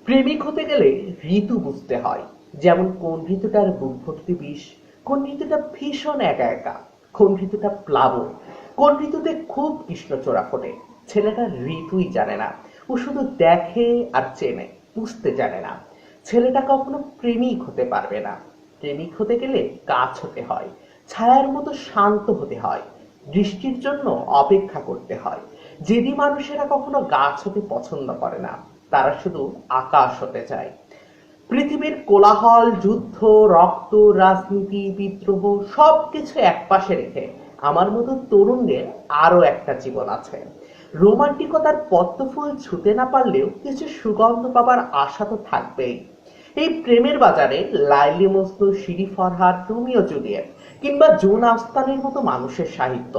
প্রেমিক হতে গেলে ঋতু বুঝতে হয়। যেমন কোন ঋতুটার বুক ভর্তি বিষ, কোন ঋতুটা ভীষণ একা একা, কোন ঋতুটা প্লাবন, কোন ঋতুতে খুব কৃষ্ণচূড়া ফোটে। ছেলেটা ঋতুই জানে না, ও শুধু দেখে আর চেনে, বুঝতে জানে না। ছেলেটা কখনো প্রেমিক হতে পারবে না। প্রেমিক হতে গেলে গাছ হতে হয়, ছায়ার মতো শান্ত হতে হয়, বৃষ্টির জন্য অপেক্ষা করতে হয়। যেদি মানুষেরা কখনো গাছ হতে পছন্দ করে না, তারা শুধু আকাশ হতে চায়। পৃথিবীর কোলাহল, যুদ্ধ, রক্ত, রাজনীতি, বিদ্রোহ সবকিছু একপাশে রেখে আমার মতো তরুণদের আরো একটা জীবন আছে। রোমান্টিকতার পদ্মফুল ছুঁতে না পারলেও কিছু সুগন্ধ পাবার আশা তো থাকবেই। এই প্রেমের বাজারে Laili Majnu, Siri Farhad, Romeo Juliet কিংবা জুন আস্তানের মতো মানুষের সাহিত্য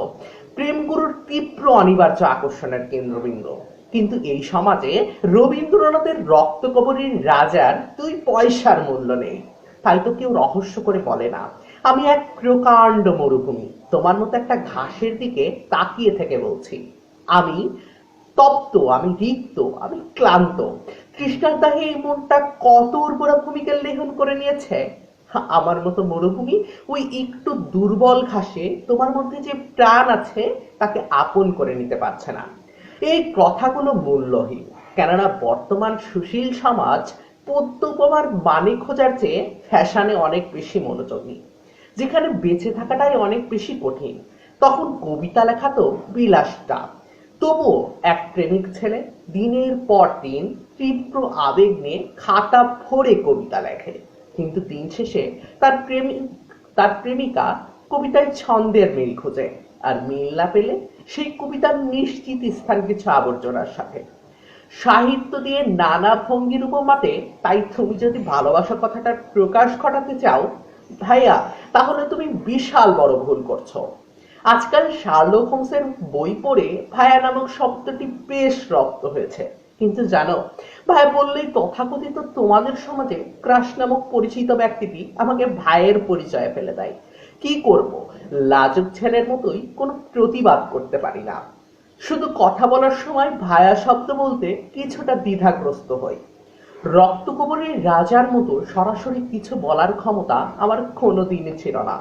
প্রেমগুরুর তীব্র অনিবার্য আকর্ষণের কেন্দ্রবিন্দু। কিন্তু এই সমাজে রবীন্দ্রনাথের রক্তকবরীর রাজার 2 পয়সার মূল্য নেই। তাই তো কেউ রহস্য করে বলে না, আমি এক প্রকাণ্ড মরুভূমি তোমার মতো একটা ঘাসের দিকে তাকিয়ে থেকে বলছি, আমি তপ্ত, আমি রিক্ত, আমি ক্লান্ত। তৃষ্ণার দাহে এই মনটা কত উর্বরা ভূমিকে লেহন করে নিয়েছে। আমার মতো মরুভূমি ওই একটু দুর্বল ঘাসে তোমার মধ্যে যে প্রাণ আছে তাকে আপন করে নিতে পারছে না। এই কথাগুলো মূল্যহীন, কেননা বর্তমান সুশীল সমাজ পদ্য উপমার মানে খোঁজার চেয়ে ফ্যাশনে অনেক বেশি মনোযোগী। যেখানে বেঁচে থাকাটাই অনেক বেশি কঠিন, তখন কবিতা লেখা তো বিলাসটা। তবুও এক প্রেমিক ছেলে দিনের পর দিন তীব্র আবেগ নিয়ে খাতা ভরে কবিতা লেখে, কিন্তু দিন শেষে তার প্রেমিকা কবিতায় ছন্দের মিল খোঁজে, আর মিল না পেলে সেই কবিতার নিশ্চিত স্থান কিছু আবর্জনার সাথে। সাহিত্য দিয়ে নানা ভঙ্গির উপমাতে। তাই তুমি যদি ভালোবাসা কথাটার প্রকাশ ঘটাতে চাও ভাইয়া, তাহলে তুমি বিশাল বড় ভুল করছো। আজকাল শার্লক হোমসের বই পড়ে ভাইয়া নামক শব্দটি বেশ রপ্ত হয়েছে, কিন্তু জানো, ভাই বললেই তথাকথিত তোমাদের সমাজে ক্রাশ নামক পরিচিত ব্যক্তিটি আমাকে ভাইয়ের পরিচয়ে ফেলে দেয়। কি করব, লাজুক ছেলের মতোই কোনো প্রতিবাদ করতে পারি না। শুধু কথা বলার সময় ভায়া শব্দ বলতে কিছুটা দ্বিধাগ্রস্ত হই। রক্তকবরের রাজার মতো সরাসরি কিছু বলার ক্ষমতা আমার কোনোদিনই ছিল না।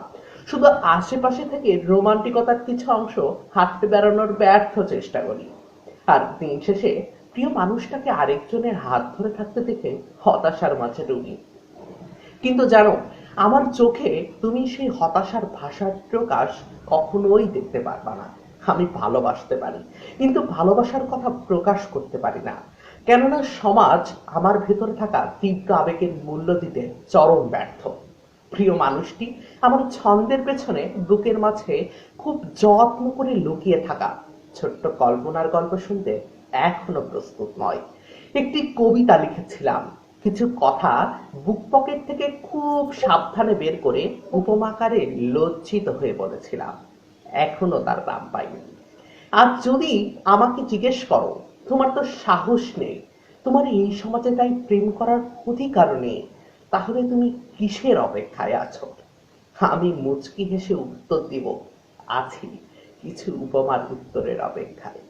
শুধু আশেপাশে থেকে রোমান্টিকতার কিছু অংশ হাঁটতে বেড়ানোর ব্যর্থ চেষ্টা করি। আর দিন শেষে প্রিয় মানুষটাকে আরেকজনের হাত ধরে থাকতে দেখে হতাশার মাঝে ডুবি। কিন্তু জানো, আমার চোখে তুমি সেই হতাশার ভাষার প্রকাশ কখনোই দেখতে পারবা না। আমি ভালোবাসতে পারি, কিন্তু ভালোবাসার কথা প্রকাশ করতে পারি না, কেননা সমাজ আমার ভেতরে থাকা তীব্র আবেগের মূল্য দিতে চরম ব্যর্থ। প্রিয় মানুষটি আমার ছন্দের পেছনে বুকের মাঝে খুব যত্ন করে লুকিয়ে থাকা ছোট্ট কল্পনার গল্প শুনতে এখনো প্রস্তুত নয়। একটি কবিতা লিখেছিলাম, কিছু কথা বুক পকেট থেকে খুব সাবধানে বের করে উপমাকারে লজ্জিত হয়ে বলেছিলাম, এখনো তার দাম পাইনি। আর যদি আমাকে জিজ্ঞেস করো, তোমার তো সাহস নেই, তোমার এই সমাজে তাই প্রেম করার অধিকার নেই, তাহলে তুমি কিসের অপেক্ষায় আছো? আমি মুচকি হেসে উত্তর দিব, আছি কিছু উপমার উত্তরের অপেক্ষায়।